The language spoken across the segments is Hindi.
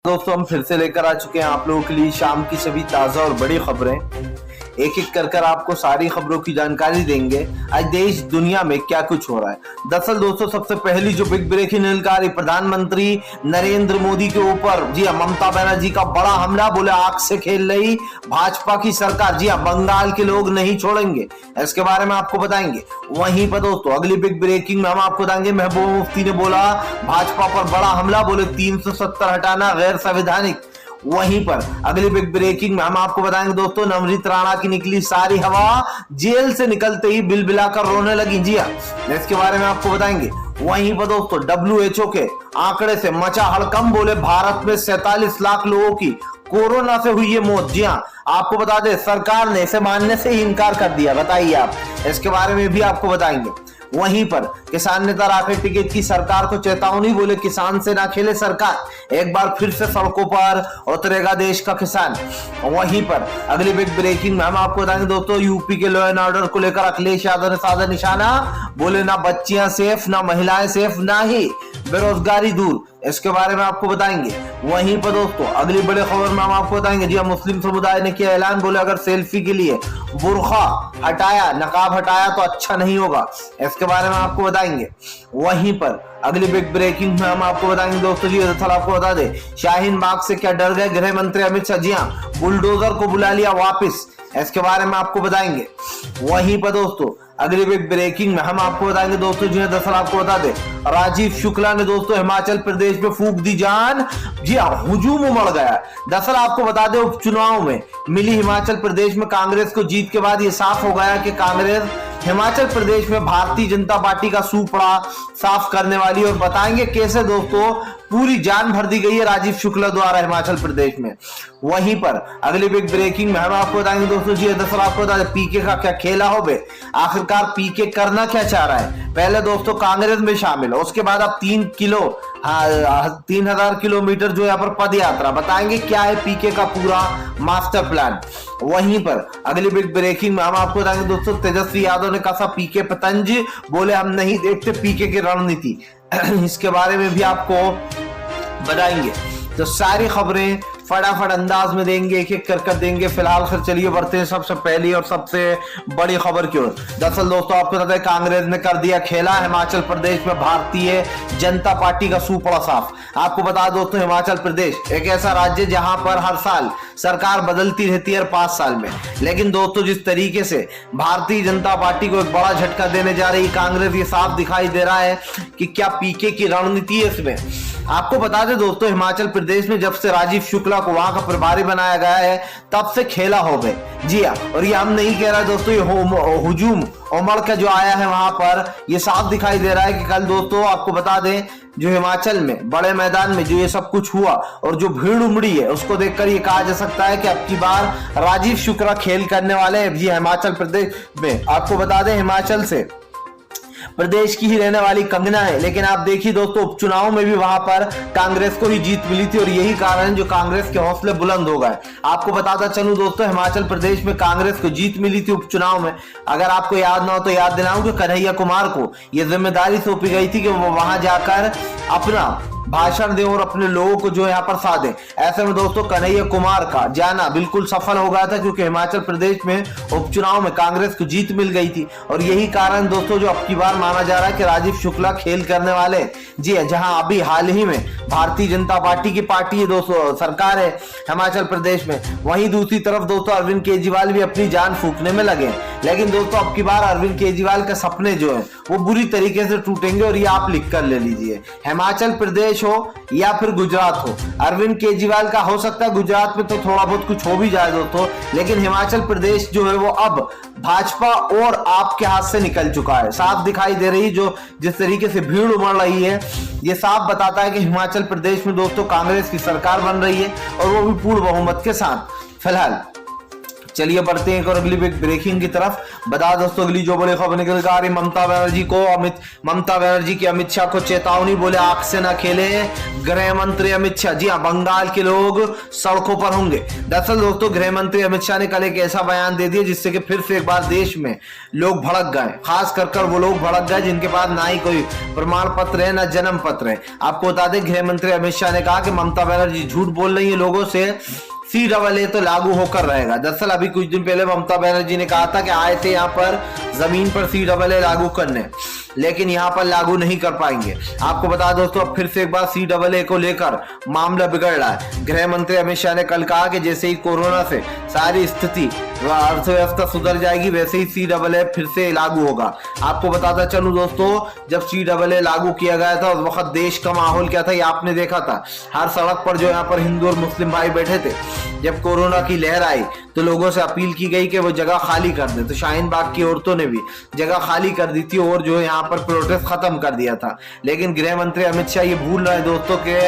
दोस्तों हम फिर से लेकर आ चुके हैं आप लोगों के लिए शाम की सभी ताजा और बड़ी खबरें। एक एक कर आपको सारी खबरों की जानकारी देंगे आज देश दुनिया में क्या कुछ हो रहा है। दरअसल दोस्तों सबसे पहली जो बिग ब्रेकिंग निकल प्रधानमंत्री नरेंद्र मोदी के ऊपर जी हाँ ममता बनर्जी का बड़ा हमला, बोले आग से खेल रही भाजपा की सरकार। जी हाँ बंगाल के लोग नहीं छोड़ेंगे, इसके बारे में आपको बताएंगे। वहीं पर दोस्तों अगली बिग ब्रेकिंग में हम आपको बताएंगे महबूबा मुफ्ती ने बोला भाजपा पर बड़ा हमला, बोले 370 हटाना गैर संवैधानिक। वहीं पर अगली बिग ब्रेकिंग में हम आपको बताएंगे दोस्तों नवनीत राणा की निकली सारी हवा, जेल से निकलते ही बिलबिलाकर रोने लगी। जी हाँ इसके बारे में आपको बताएंगे। वहीं पर दोस्तों WHO के आंकड़े से मचा हड़कंप, बोले भारत में 47 लाख लोगों की कोरोना से हुई है मौत। जी हाँ आपको बता दें सरकार ने इसे मानने से ही इनकार कर दिया, बताइए आप, इसके बारे में भी आपको बताएंगे। वहीं पर किसान नेता राकेश टिकैत की सरकार को चेतावनी, बोले किसान से ना खेले सरकार, एक बार फिर से सड़कों पर उतरेगा देश का किसान। वहीं पर अगली बिग ब्रेकिंग में हम आपको बताएंगे दोस्तों यूपी के लॉ एंड ऑर्डर को लेकर अखिलेश यादव ने साधा निशाना, बोले ना बच्चियां सेफ ना महिलाएं सेफ ना ही बेरोजगारी दूर, इसके बारे में आपको बताएंगे। वहीं पर दोस्तों अगली बड़ी खबर में हम आपको बताएंगे जी मुस्लिम समुदाय ने किया ऐलान, बोले अगर सेल्फी के लिए बुर्खा हटाया नकाब हटाया तो अच्छा नहीं होगा, इसके बारे में आपको बताएंगे। वहीं पर अगली बिग ब्रेकिंग में हम आपको बताएंगे दोस्तों जी दरअसल आपको बता दे शाहीन बाग से क्या डर गए गृह मंत्री अमित शाह। जी हाँ बुलडोजर को बुला लिया वापिस, इसके बारे में आपको बताएंगे। वहीं पर दोस्तों अगली बिग ब्रेकिंग में हम आपको बताएंगे दोस्तों जी दरअसल आपको बता दे राजीव शुक्ला ने दोस्तों हिमाचल प्रदेश में फूंक दी जान। जी हाँ हुजूम उमड़ गया। दरअसल आपको बता दें उपचुनाव में मिली हिमाचल प्रदेश में कांग्रेस को जीत के बाद ये साफ हो गया कि कांग्रेस हिमाचल प्रदेश में भारतीय जनता पार्टी का सूपड़ा साफ करने वाली, और बताएंगे कैसे दोस्तों पूरी जान भर दी गई है राजीव शुक्ला द्वारा हिमाचल प्रदेश में। वहीं पर अगली बिग ब्रेकिंग में हम आपको बताएंगे दोस्तों जी दरअसल आपको बता दें पीके का क्या खेला हो बे, आखिरकार पीके करना क्या चाह रहा है। पहले दोस्तों कांग्रेस में शामिल हो, उसके बाद अब 3000 किलोमीटर जो यहाँ पर पद यात्रा, बताएंगे क्या है पीके का पूरा मास्टर प्लान। वहीं पर अगली बिग ब्रेकिंग में हम आपको बताएंगे दोस्तों तेजस्वी यादव ने कहा पीके पतंज, बोले हम नहीं देखते पीके की रणनीति, इसके बारे में भी आपको बताएंगे। तो सारी खबरें फटाफट अंदाज में देंगे, एक एक कर देंगे। फिलहाल फिर चलिए बढ़ते हैं सबसे पहली और सबसे बड़ी खबर की ओर। दरअसल दोस्तों आपको पता है कांग्रेस ने कर दिया खेला, हिमाचल प्रदेश में भारतीय जनता पार्टी का सूपड़ा साफ। आपको बता दो दोस्तों हिमाचल प्रदेश एक ऐसा राज्य जहां पर हर साल सरकार बदलती रहती है 5 साल में, लेकिन दोस्तों जिस तरीके से भारतीय जनता पार्टी को एक बड़ा झटका देने जा रही कांग्रेस, ये साफ दिखाई दे रहा है कि क्या पीके की रणनीति है इसमें। आपको बता दें दोस्तों हिमाचल प्रदेश में जब से राजीव शुक्ला को वहां का प्रभारी बनाया गया है तब से खेला हो गए। जी हाँ और ये हम नहीं कह रहे दोस्तों, ये हुजूम उमड़ का जो आया है वहां पर, ये साफ दिखाई दे रहा है कि कल दोस्तों आपको बता दें जो हिमाचल में बड़े मैदान में जो ये सब कुछ हुआ और जो भीड़ उमड़ी है उसको देखकर ये कहा जा सकता है कि अब की बार राजीव शुक्ला खेल करने वाले हैं जी हिमाचल प्रदेश में। आपको बता दें हिमाचल से प्रदेश की ही रहने वाली कंगना है, लेकिन आप देखिए दोस्तों उपचुनाव में भी वहां पर कांग्रेस को ही जीत मिली थी और यही कारण जो कांग्रेस के हौसले बुलंद हो गए। आपको बताता चलूं दोस्तों हिमाचल प्रदेश में कांग्रेस को जीत मिली थी उपचुनाव में। अगर आपको याद ना हो तो याद दिलाऊं कि कन्हैया कुमार को यह जिम्मेदारी सौंपी गई थी कि वो वहां जाकर अपना भाषण दे और अपने लोगों को जो यहाँ पर साथ दे। ऐसे में दोस्तों कन्हैया कुमार का जाना बिल्कुल सफल हो गया था क्योंकि हिमाचल प्रदेश में उपचुनाव में कांग्रेस को जीत मिल गई थी और यही कारण दोस्तों जो अब की बार माना जा रहा है कि राजीव शुक्ला खेल करने वाले। जी जहां अभी हाल ही में भारतीय जनता पार्टी की पार्टी है दोस्तों सरकार है हिमाचल प्रदेश में, वहीं दूसरी तरफ दोस्तों अरविंद केजरीवाल भी अपनी जान फूंकने में लगे। लेकिन दोस्तों अब की बार अरविंद केजरीवाल के सपने जो है वो बुरी तरीके से टूटेंगे और ये आप लिख कर ले लीजिए। हिमाचल प्रदेश हो या फिर गुजरात हो, अरविंद केजरीवाल का हो सकता है गुजरात में तो थोड़ा बहुत कुछ हो भी जाए दोस्तों, लेकिन हिमाचल प्रदेश जो है वो अब भाजपा और आपके हाथ से निकल चुका है। साफ दिखाई दे रही जो जिस तरीके से भीड़ उमड़ रही है ये साफ बताता है कि हिमाचल प्रदेश में दोस्तों कांग्रेस की सरकार बन रही है और वो भी पूर्ण बहुमत के साथ। फिलहाल चलिए बढ़ते हैं एक और अगली ब्रेकिंग की तरफ। बता दोस्तों अगली जो बड़ी खबर निकल कर आ रही, ममता बनर्जी की अमित शाह को चेतावनी, बोले आंख से न खेले गृह मंत्री अमित शाह। जी हाँ, बंगाल के लोग सड़कों पर होंगे। दरअसल दोस्तों गृह मंत्री अमित शाह ने कल एक ऐसा बयान दे दिया जिससे कि फिर से एक बार देश में लोग भड़क गए, खास कर वो लोग भड़क गए जिनके पास ना ही कोई प्रमाण पत्र है ना जन्म पत्र है। आपको बता दें गृह मंत्री अमित शाह ने कहा कि ममता बनर्जी झूठ बोल रही है लोगों से, CAA तो लागू होकर रहेगा। दरअसल अभी कुछ दिन पहले ममता बनर्जी ने कहा था कि आए थे यहाँ पर जमीन पर CAA लागू करने, लेकिन यहाँ पर लागू नहीं कर पाएंगे। आपको बता दोस्तों अब फिर से एक बार CAA को लेकर मामला बिगड़ रहा है। गृह मंत्री अमित शाह ने कल कहा कि जैसे ही कोरोना से सारी स्थिति व अर्थव्यवस्था सुधर जाएगी वैसे ही CAA फिर से लागू होगा। आपको बताता चलूं दोस्तों, जब CAA लागू किया गया था उस वक्त देश का माहौल क्या था ये आपने देखा था। हर सड़क पर जो यहाँ पर हिंदू और मुस्लिम भाई बैठे थे। जब कोरोना की लहर आई तो लोगों से अपील की गई कि वो जगह खाली कर दे, तो शाहीन बाग की औरतों ने भी जगह खाली कर दी थी और जो यहाँ पर प्रोटेस्ट खत्म कर दिया था। लेकिन गृह मंत्री अमित शाह ये भूल रहे दोस्तों के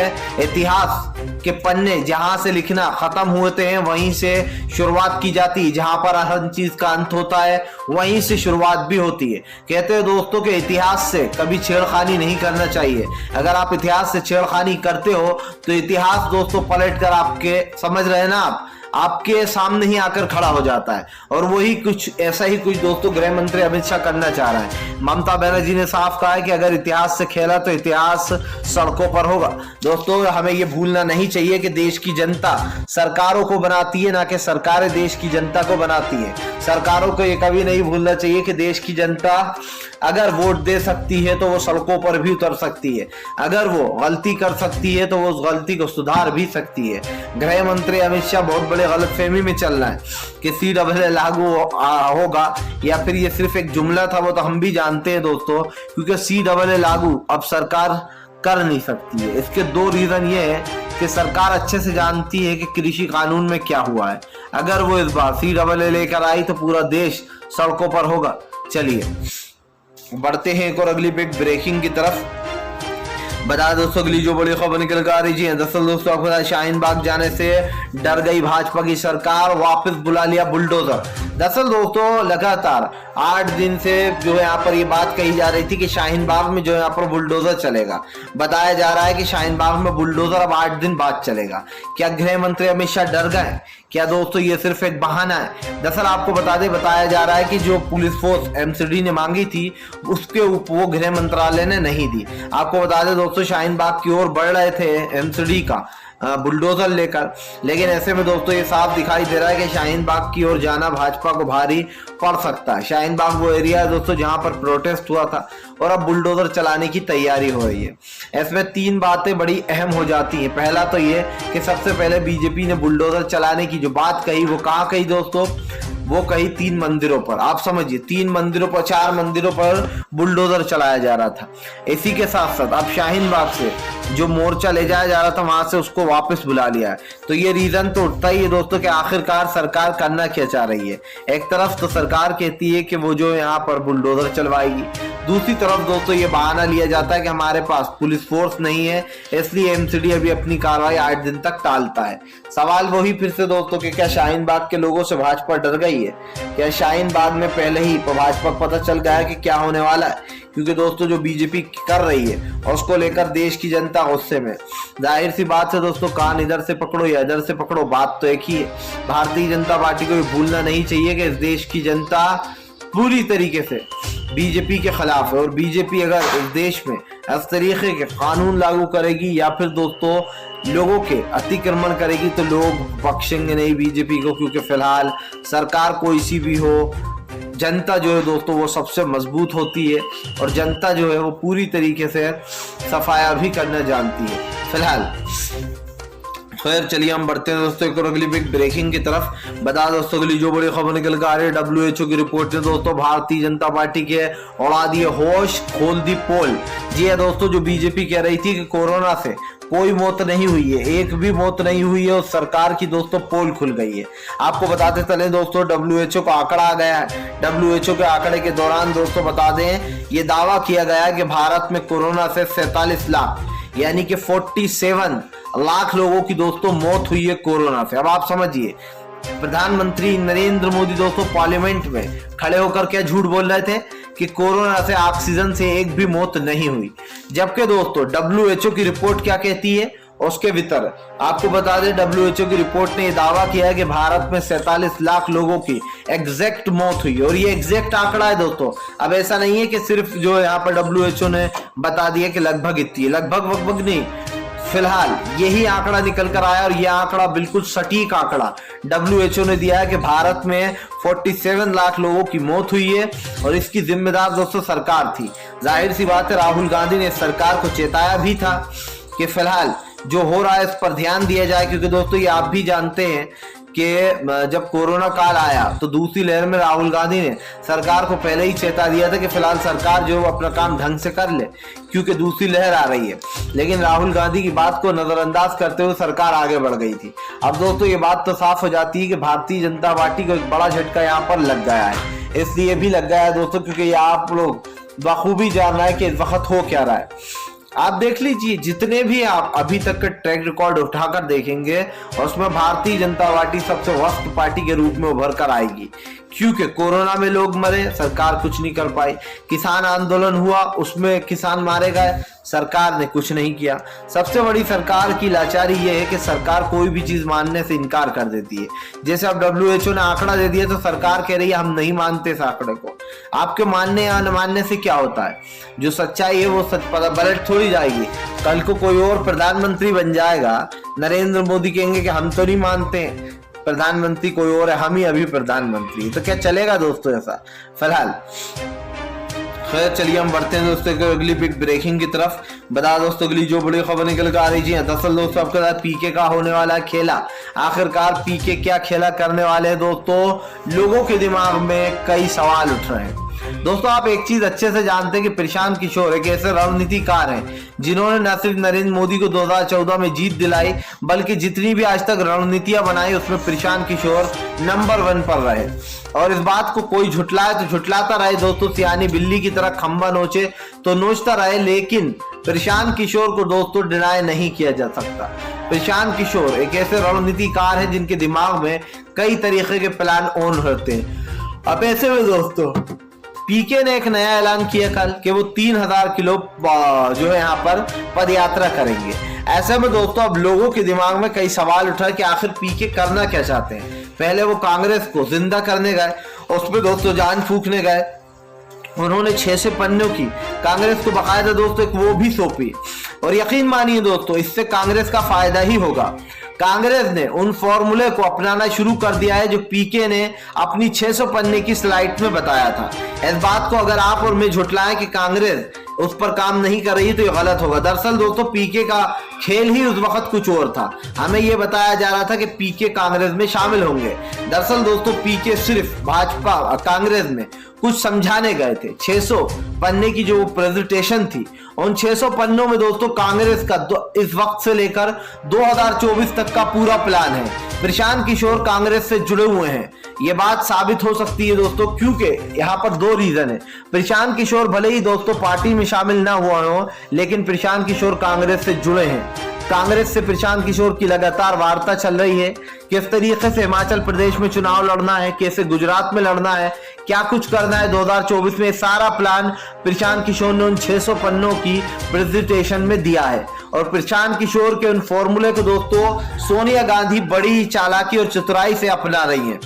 इतिहास के पन्ने जहां से लिखना खत्म होते हैं वहीं से शुरुआत की जाती है। जहां पर हर चीज का अंत होता है वहीं से शुरुआत भी होती है। कहते हैं दोस्तों के इतिहास से कभी छेड़खानी नहीं करना चाहिए। अगर आप इतिहास से छेड़खानी करते हो तो इतिहास दोस्तों पलट कर आपके, समझ रहे हैं ना, आपके सामने ही आकर खड़ा हो जाता है। और वही कुछ ऐसा ही कुछ दोस्तों गृह मंत्री अमित शाह करना चाह रहा है। ममता बनर्जी ने साफ कहा है कि अगर इतिहास से खेला तो इतिहास सड़कों पर होगा। दोस्तों हमें यह भूलना नहीं चाहिए कि देश की जनता सरकारों को बनाती है, ना कि सरकारें देश की जनता को बनाती है। सरकारों को यह कभी नहीं भूलना चाहिए कि देश की जनता अगर वोट दे सकती है तो वो सड़कों पर भी उतर सकती है, अगर वो गलती कर सकती है तो वो उस गलती को सुधार भी सकती है। गृह मंत्री अमित शाह बहुत बड़े गलतफहमी में चल रहा है कि CAA लागू होगा या फिर ये सिर्फ एक जुमला था, वो तो हम भी जानते हैं दोस्तों, क्योंकि CAA लागू अब सरकार कर नहीं सकती है। इसके दो रीजन ये है कि सरकार अच्छे से जानती है कि कृषि कानून में क्या हुआ है। अगर वो इस बार CAA लेकर आई तो पूरा देश सड़कों पर होगा। चलिए बढ़ते हैं एक और अगली बिग ब्रेकिंग की तरफ। बता दोस्तों अगली जो बड़ी खबर निकल कर आ रही है, दरअसल दोस्तों आपको बता शाहीन बाग जाने से डर गई भाजपा की सरकार, वापस बुला लिया बुलडोजर। दरअसल दोस्तों लगातार 8 दिन से जो है यहाँ पर ये बात कही जा रही थी कि शाहीन बाग में जो यहाँ पर बुलडोजर चलेगा। बताया जा रहा है कि शाहीन बाग में बुलडोजर अब 8 दिन बाद चलेगा। क्या गृह मंत्री अमित शाह डर गए? क्या दोस्तों ये सिर्फ एक बहाना है? दरअसल आपको बताया जा रहा है कि जो पुलिस फोर्स MCD ने मांगी थी उसके वो गृह मंत्रालय ने नहीं दी। आपको बता दें दोस्तों शाहीन बाग की ओर बढ़ रहे थे MCD का बुलडोजर लेकर, लेकिन ऐसे में दोस्तों ये साफ दिखाई दे रहा है कि शाहीन बाग की ओर जाना भाजपा को भारी पड़ सकता है। शाहीन बाग वो एरिया है दोस्तों जहां पर प्रोटेस्ट हुआ था और अब बुलडोजर चलाने की तैयारी हो रही है। इसमें 3 बातें बड़ी अहम हो जाती हैं। पहला तो ये कि सबसे पहले बीजेपी ने बुलडोजर चलाने की जो बात कही वो कहाँ कही दोस्तों, वो कही 3 मंदिरों पर। आप समझिए 3 मंदिरों पर, 4 मंदिरों पर बुलडोजर चलाया जा रहा था। इसी के साथ साथ अब शाहीन बाग से जो मोर्चा ले जाया जा रहा था वहां से उसको वापस बुला लिया है। तो ये रीजन तो उठता ही है दोस्तों कि आखिरकार सरकार करना क्या चाह रही है। एक तरफ तो सरकार कहती है कि वो जो यहाँ पर बुलडोजर चलवाएगी, दूसरी तरफ दोस्तों ये बहाना लिया जाता है कि हमारे पास पुलिस फोर्स नहीं है इसलिए MCD अभी अपनी कार्रवाई 8 दिन तक टालता है। सवाल वही फिर से दोस्तों कि क्या शाहीन बाग के लोगों से भाजपा डर गई है? क्या शाहीन बाग में पहले ही भाजपा को पता चल गया है कि क्या होने वाला है? क्योंकि दोस्तों जो बीजेपी कर रही है और उसको लेकर देश की जनता गुस्से में। जाहिर सी बात है दोस्तों, कान इधर से पकड़ो या इधर से पकड़ो, बात तो एक ही है। भारतीय जनता पार्टी को भी भूलना नहीं चाहिए कि इस देश की जनता पूरी तरीके से बीजेपी के खिलाफ है और बीजेपी अगर इस देश में इस तरीके के कानून लागू करेगी या फिर दोस्तों लोगों के अतिक्रमण करेगी तो लोग बख्शेंगे नहीं बीजेपी को। क्योंकि फिलहाल सरकार कोई सी भी हो, जनता जो है दोस्तों वो सबसे मजबूत होती है और जनता जो है वो पूरी तरीके से सफाया भी करना जानती है। फिलहाल खैर चलिए हम बढ़ते हैं दोस्तों एक और अगली बिग ब्रेकिंग की तरफ। बता दोस्तों अगली जो बड़ी खबर निकल कर आ रही है, WHO की रिपोर्ट ने दोस्तों भारतीय जनता पार्टी के उड़ा दिए होश, खोल दी पोल। जी है दोस्तों, जो बीजेपी कह रही थी कि कोरोना से कोई मौत नहीं हुई है, एक भी मौत नहीं हुई है, उस सरकार की दोस्तों पोल खुल गई है। आपको बताते चले दोस्तों WHO का आंकड़ा आ गया है। WHO के आंकड़े के दौरान दोस्तों बता दें ये दावा किया गया है कि भारत में कोरोना से 47 लाख यानी कि 47 लाख लोगों की दोस्तों मौत हुई है कोरोना से। अब आप समझिए प्रधानमंत्री नरेंद्र मोदी दोस्तों पार्लियामेंट में खड़े होकर क्या झूठ बोल रहे थे कि कोरोना से ऑक्सीजन से एक भी मौत नहीं हुई, जबकि दोस्तों WHO की रिपोर्ट क्या कहती है उसके भीतर आपको बता दें WHO की रिपोर्ट ने यह दावा किया है कि भारत में 47 लाख लोगों की एग्जैक्ट मौत हुई, और ये एग्जैक्ट आंकड़ा है दोस्तों। अब ऐसा नहीं है कि सिर्फ जो यहाँ पर WHO ने बता दिया कि लगभग इतनी, लगभग नहीं, फिलहाल यही आंकड़ा निकल कर आया, और यह आंकड़ा बिल्कुल सटीक आंकड़ा WHO ने दिया है कि भारत में 47 लाख लोगों की मौत हुई है, और इसकी जिम्मेदार दोस्तों सरकार थी। जाहिर सी बात है राहुल गांधी ने सरकार को चेताया भी था कि फिलहाल जो हो रहा है इस पर ध्यान दिया जाए, क्योंकि दोस्तों ये आप भी जानते हैं कि जब कोरोना काल आया तो दूसरी लहर में राहुल गांधी ने सरकार को पहले ही चेता दिया था कि फिलहाल सरकार जो अपना काम ढंग से कर ले, क्योंकि दूसरी लहर आ रही है। लेकिन राहुल गांधी की बात को नजरअंदाज करते हुए सरकार आगे बढ़ गई थी। अब दोस्तों ये बात तो साफ हो जाती है कि भारतीय जनता पार्टी को एक बड़ा झटका यहाँ पर लग गया है। इसलिए भी लग गया है दोस्तों क्योंकि ये आप लोग बखूबी जान रहे हैं कि इस वक्त हो क्या रहा है। आप देख लीजिए जितने भी आप अभी तक के ट्रैक रिकॉर्ड उठाकर देखेंगे, और उसमें भारतीय जनता पार्टी सबसे वर्स्ट पार्टी के रूप में उभर कर आएगी, क्योंकि कोरोना में लोग मरे, सरकार कुछ नहीं कर पाई। किसान आंदोलन हुआ, उसमें किसान मारे गए, सरकार ने कुछ नहीं किया। सबसे बड़ी सरकार की लाचारी यह है कि सरकार कोई भी चीज मानने से इनकार कर देती है। जैसे अब WHO ने आंकड़ा दे दिया तो सरकार कह रही है हम नहीं मानते इस आंकड़े को। आपके मानने या न मानने से क्या होता है, जो सच्चाई है वो सच पलट थोड़ी जाएगी। कल को कोई और प्रधानमंत्री बन जाएगा, नरेंद्र मोदी कहेंगे कि हम तो नहीं मानते, प्रधानमंत्री कोई और है, हम ही अभी प्रधानमंत्री, तो क्या चलेगा दोस्तों ऐसा। फिलहाल खैर चलिए हम बढ़ते हैं दोस्तों अगली बिग ब्रेकिंग की तरफ। बता दोस्तों अगली जो बड़ी खबर निकल कर आ रही है, दरअसल दोस्तों आपके साथ पीके का होने वाला है खेला। आखिरकार पीके क्या खेला करने वाले हैं दोस्तों, लोगों के दिमाग में कई सवाल उठ रहे हैं। दोस्तों आप एक चीज अच्छे से जानते हैं कि प्रशांत किशोर एक ऐसे रणनीतिकार हैं जिन्होंने न सिर्फ नरेंद्र मोदी को 2014 में जीत दिलाई, बल्कि जितनी भी आज तक रणनीतियां बनाई उसमें प्रशांत किशोर नंबर 1 पर रहे। और इस बात को कोई झुटलाए तो झुटलाता रहे दोस्तों, सियानी बिल्ली की तरह खंबा नोचे तो नोचता रहे, लेकिन प्रशांत किशोर को दोस्तों डिनाई नहीं किया जा सकता। प्रशांत किशोर एक ऐसे रणनीतिकार हैं जिनके दिमाग में कई तरीके के प्लान ऑन रहते हैं। अब ऐसे में दोस्तों पीके ने एक नया ऐलान किया कल कि वो 3000 किलो जो है यहाँ पर पद यात्रा करेंगे। ऐसे में दोस्तों अब लोगों के दिमाग में कई सवाल उठा कि आखिर पीके करना क्या चाहते हैं। पहले वो कांग्रेस को जिंदा करने गए, उसमें दोस्तों जान फूकने गए, उन्होंने 600 पन्नों की कांग्रेस को बकायदा दोस्तों एक वो भी सौंपी, और यकीन मानिए दोस्तों इससे कांग्रेस का फायदा ही होगा। कांग्रेस ने उन फॉर्मूले को अपनाना शुरू कर दिया है जो पीके ने अपनी 600 पन्ने की स्लाइड में बताया था। इस बात को अगर आप और मैं झुटलाएं कि कांग्रेस उस पर काम नहीं कर रही तो ये गलत होगा। दरअसल दोस्तों पीके का खेल ही उस वक्त कुछ और था। हमें यह बताया जा रहा था कि पीके कांग्रेस में शामिल होंगे। दरअसल दोस्तों पीके सिर्फ भाजपा कांग्रेस में कुछ समझाने गए थे। 600 पन्ने की जो प्रेजेंटेशन थी, उन 600 पन्नों में दोस्तों कांग्रेस का इस वक्त से लेकर 2024 तक का पूरा प्लान है। प्रशांत किशोर कांग्रेस से जुड़े हुए हैं, ये बात साबित हो सकती है दोस्तों, क्योंकि यहाँ पर 2 रीजन है। प्रशांत किशोर भले ही दोस्तों पार्टी में शामिल ना हुआ हो, लेकिन प्रशांत किशोर कांग्रेस से जुड़े हैं। कांग्रेस से प्रशांत किशोर की लगातार वार्ता चल रही है, किस तरीके से हिमाचल प्रदेश में चुनाव लड़ना है, कैसे गुजरात में लड़ना है, क्या कुछ करना है 2024 में, सारा प्लान प्रशांत किशोर ने उन 600 पन्नों की प्रेजेंटेशन में दिया है। और प्रशांत किशोर के उन फॉर्मूले को दोस्तों सोनिया गांधी बड़ी चालाकी और चतुराई से अपना रही है।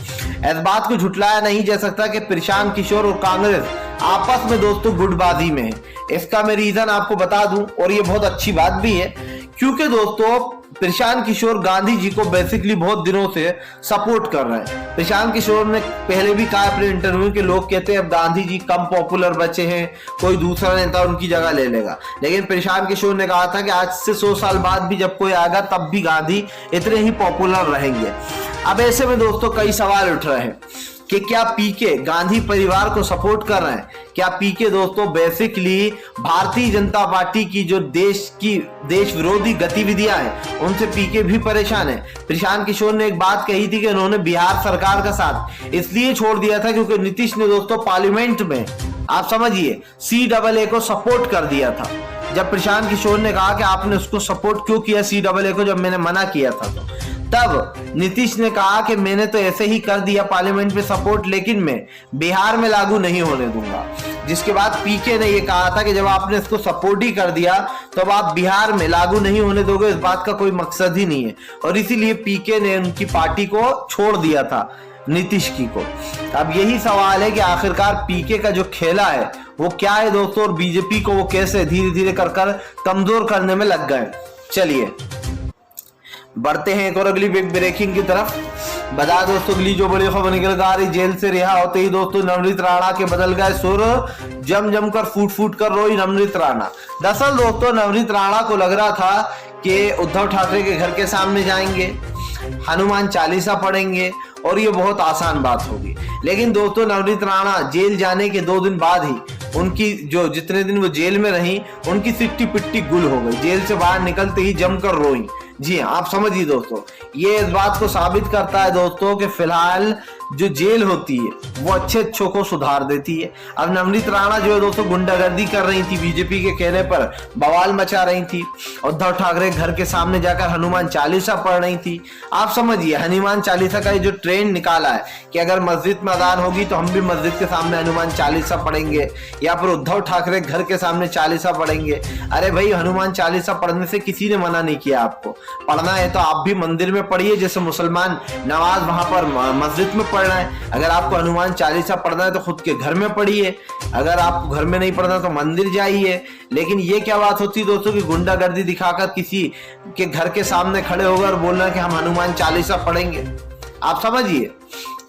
इस बात को झुटलाया नहीं जा सकता कि प्रशांत किशोर और कांग्रेस आपस में दोस्तों गुटबाजी में है। इसका मैं रीजन आपको बता दूं, और ये बहुत अच्छी बात भी है, क्योंकि दोस्तों प्रशांत किशोर गांधी जी को बेसिकली बहुत दिनों से सपोर्ट कर रहे हैं। प्रशांत किशोर ने पहले भी कहा अपने इंटरव्यू के लोग कहते हैं अब गांधी जी कम पॉपुलर बचे हैं, कोई दूसरा नेता उनकी जगह ले लेगा। लेकिन प्रशांत किशोर ने कहा था कि आज से 100 साल बाद भी जब कोई आएगा तब भी गांधी इतने ही पॉपुलर रहेंगे। अब ऐसे में दोस्तों कई सवाल उठ रहे हैं कि क्या पीके गांधी परिवार को सपोर्ट कर रहे हैं, क्या पीके दोस्तों बेसिकली भारतीय जनता पार्टी की जो देश विरोधी गतिविधियां हैं उनसे पीके भी परेशान है। प्रशांत किशोर ने एक बात कही थी कि उन्होंने बिहार सरकार का साथ इसलिए छोड़ दिया था क्योंकि नीतीश ने दोस्तों पार्लियामेंट में आप समझिए CAA को सपोर्ट कर दिया था। जब प्रशांत किशोर ने कहा कि आपने उसको सपोर्ट क्यों किया CAA को, जब मैंने मना किया था तब नीतीश ने कहा कि मैंने तो ऐसे ही कर दिया पार्लियामेंट में सपोर्ट, लेकिन मैं बिहार में लागू नहीं होने दूंगा। जिसके बाद पीके ने यह कहा था कि जब आपने इसको सपोर्ट ही कर दिया तो अब आप बिहार में लागू नहीं होने दोगे, इस बात का कोई मकसद ही नहीं है। और इसीलिए पीके ने उनकी पार्टी को छोड़ दिया था, नीतीश की को। अब यही सवाल है कि आखिरकार पीके का जो खेला है वो क्या है दोस्तों, और बीजेपी को वो कैसे धीरे धीरे कर कमजोर करने में लग गए। चलिए बढ़ते हैं एक और अगली बिग ब्रेकिंग की तरफ। बता दोस्तों अगली जो बड़ी खबर निकल कर आ रही, जेल से रिहा होते ही दोस्तों नवनीत राणा के बदल गए सुर, जम कर फूट कर रोई नवनीत राणा। दरअसल दोस्तों नवनीत राणा को लग रहा था कि उद्धव ठाकरे के घर के सामने जाएंगे, हनुमान चालीसा पढ़ेंगे और ये बहुत आसान बात होगी। लेकिन दोस्तों नवनीत राणा जेल जाने के 2 दिन बाद ही उनकी जो जितने दिन वो जेल में रही उनकी सिट्टी पिट्टी गुल हो गई। जेल से बाहर निकलते ही जमकर रोई। जी हाँ, आप समझिए दोस्तों, ये इस बात को साबित करता है दोस्तों कि फिलहाल जो जेल होती है वो अच्छों को सुधार देती है। अब नवनीत राणा जो है दोस्तों गुंडागर्दी कर रही थी, बीजेपी के कहने पर बवाल मचा रही थी, उद्धव ठाकरे घर के सामने जाकर हनुमान चालीसा पढ़ रही थी। आप समझिए हनुमान चालीसा का जो ट्रेंड निकाला है कि अगर मस्जिद में अजान होगी तो हम भी मस्जिद के सामने हनुमान चालीसा पढ़ेंगे, या फिर उद्धव ठाकरे घर के सामने चालीसा पढ़ेंगे। अरे भाई, हनुमान चालीसा पढ़ने से किसी ने मना नहीं किया। आपको पढ़ना है तो आप भी मंदिर में पढ़िए, जैसे मुसलमान नमाज वहां पर मस्जिद में पढ़ना है। अगर आपको हनुमान चालीसा पढ़ना है तो खुद के घर में पढ़िए, अगर आपको घर में नहीं पढ़ना तो मंदिर जाइए। लेकिन ये क्या बात होती है दोस्तों कि गुंडागर्दी दिखाकर किसी के घर के सामने खड़े होकर और बोलना कि हम हनुमान चालीसा पढ़ेंगे। आप समझिए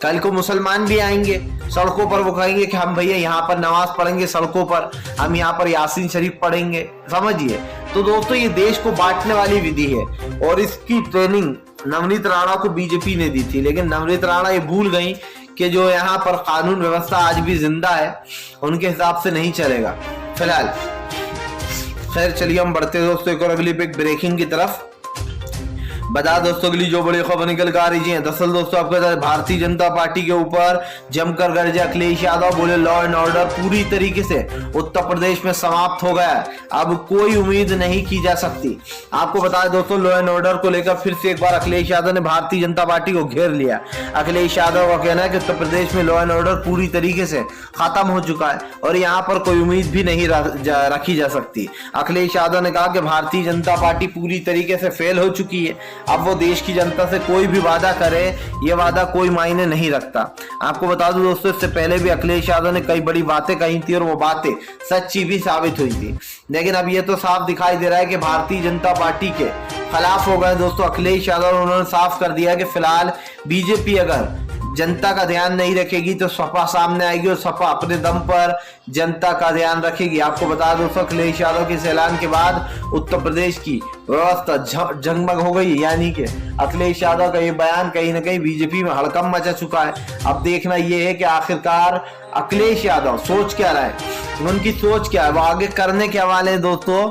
कल को मुसलमान भी आएंगे सड़कों पर, वो कहेंगे कि हम भैया यहाँ पर नमाज पढ़ेंगे सड़कों पर, हम यहाँ पर यासीन शरीफ पढ़ेंगे। समझिए, तो दोस्तों ये देश को बांटने वाली विधि है और इसकी ट्रेनिंग नवनीत राणा को बीजेपी ने दी थी। लेकिन नवनीत राणा ये भूल गई कि जो यहाँ पर कानून व्यवस्था आज भी जिंदा है उनके हिसाब से नहीं चलेगा फिलहाल। खैर चलिए हम बढ़ते दोस्तों एक और अगली बिग ब्रेकिंग की तरफ। बता दोस्तों अगली जो बड़ी खबर निकल कर आ रही है, दरअसल दोस्तों आपको भारतीय जनता पार्टी के ऊपर जमकर गरजे अखिलेश यादव, बोले लॉ एंड ऑर्डर पूरी तरीके से उत्तर प्रदेश में समाप्त हो गया, अब कोई उम्मीद नहीं की जा सकती। आपको बताया दोस्तों लॉ एंड ऑर्डर को लेकर फिर से एक बार अखिलेश यादव ने भारतीय जनता पार्टी को घेर लिया। अखिलेश यादव का कहना है कि उत्तर प्रदेश में लॉ एंड ऑर्डर पूरी तरीके से खत्म हो चुका है और यहाँ पर कोई उम्मीद भी नहीं रखी जा सकती। अखिलेश यादव ने कहा कि भारतीय जनता पार्टी पूरी तरीके से फेल हो चुकी है, अब वो देश की जनता से कोई भी वादा करे ये वादा कोई मायने नहीं रखता। आपको बता दूं दोस्तों इससे पहले भी अखिलेश यादव ने कई बड़ी बातें कही थी और वो बातें सच्ची भी साबित हुई थी। लेकिन अब ये तो साफ दिखाई दे रहा है कि भारतीय जनता पार्टी के खिलाफ हो गए दोस्तों अखिलेश यादव। उन्होंने साफ कर दिया कि फिलहाल बीजेपी अगर जनता का ध्यान नहीं रखेगी तो सपा सामने आएगी और सपा अपने दम पर जनता का ध्यान रखेगी। आपको बता दो दोस्तों अखिलेश यादव के इस ऐलान के बाद उत्तर प्रदेश की व्यवस्था जगमग हो गई, यानी कि अखिलेश यादव का ये बयान कहीं ना कहीं बीजेपी में हड़कंप मचा चुका है। अब देखना ये है कि आखिरकार अखिलेश यादव सोच क्या रहा है, उनकी सोच क्या है, वो आगे करने के हवाले है दोस्तों,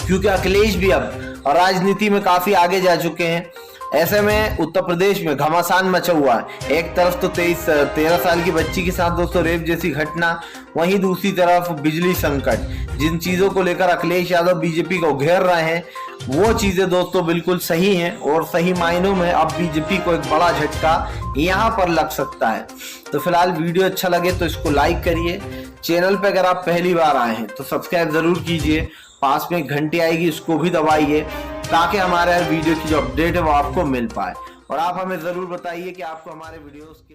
क्योंकि अखिलेश भी अब राजनीति में काफी आगे जा चुके हैं। ऐसे में उत्तर प्रदेश में घमासान मचा हुआ है। एक तरफ तो 13 साल की बच्ची के साथ दोस्तों रेप जैसी घटना, वहीं दूसरी तरफ बिजली संकट। जिन चीजों को लेकर अखिलेश यादव बीजेपी को घेर रहे हैं वो चीजें दोस्तों बिल्कुल सही हैं और सही मायनों में अब बीजेपी को एक बड़ा झटका यहाँ पर लग सकता है। तो फिलहाल वीडियो अच्छा लगे तो इसको लाइक करिए, चैनल पे अगर आप पहली बार आए हैं तो सब्सक्राइब जरूर कीजिए, पास में एक घंटी आएगी उसको भी दबाइए ताकि हमारे वीडियो की जो अपडेट है वो आपको मिल पाए। और आप हमें जरूर बताइए कि आपको हमारे वीडियोस के